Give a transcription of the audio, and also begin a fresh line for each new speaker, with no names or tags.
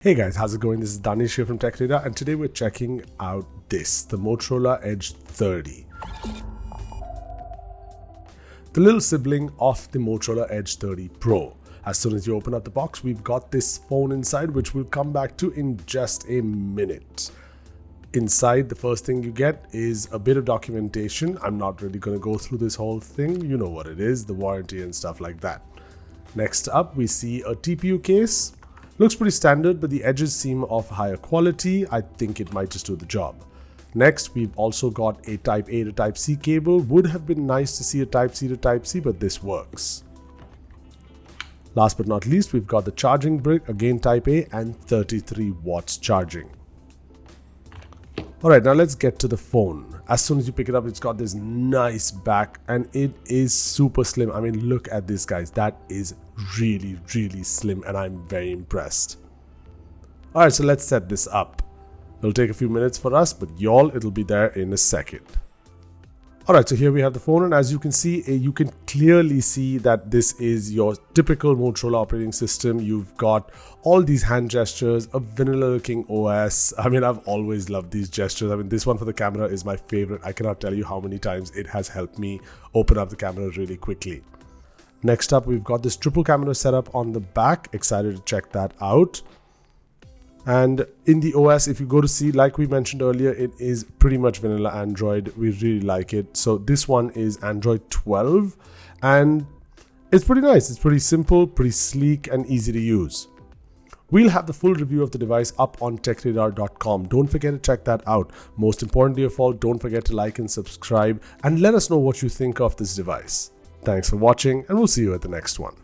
Hey guys, how's it going? This is Danish here from Tech Radar, and today we're checking out the Motorola Edge 30. The little sibling of the Motorola Edge 30 Pro. As soon as you open up the box, we've got this phone inside, which we'll come back to in just a minute. Inside, the first thing you get is a bit of documentation. I'm not really going to go through this whole thing. You know what it is, the warranty and stuff like that. Next up, we see a TPU case. Looks pretty standard, but the edges seem of higher quality. I think it might just do the job. Next, we've also got a Type A to Type C cable. Would have been nice to see a Type C to Type C, but this works. Last but not least, we've got the charging brick, again Type A, and 33 watts charging. Alright, now let's get to the phone. As soon as you pick it up, it's got this nice back and it is super slim. I mean, look at this, guys. That is really, really slim and I'm very impressed. Alright, so let's set this up. It'll take a few minutes for us, but y'all, it'll be there in a second. Alright, so here we have the phone, and as you can see, you can clearly see that this is your typical Motorola operating system. You've got all these hand gestures, a vanilla looking OS. I mean, I've always loved these gestures. I mean, this one for the camera is my favorite. I cannot tell you how many times it has helped me open up the camera really quickly. Next up, we've got this triple camera setup on the back. Excited to check that out. And in the OS, if you go to see, like we mentioned earlier, it is pretty much vanilla Android. We really like it. So this one is Android 12 and it's pretty nice. It's pretty simple, pretty sleek and easy to use. We'll have the full review of the device up on techradar.com. Don't forget to check that out. Most importantly of all, don't forget to like and subscribe and let us know what you think of this device. Thanks for watching and we'll see you at the next one.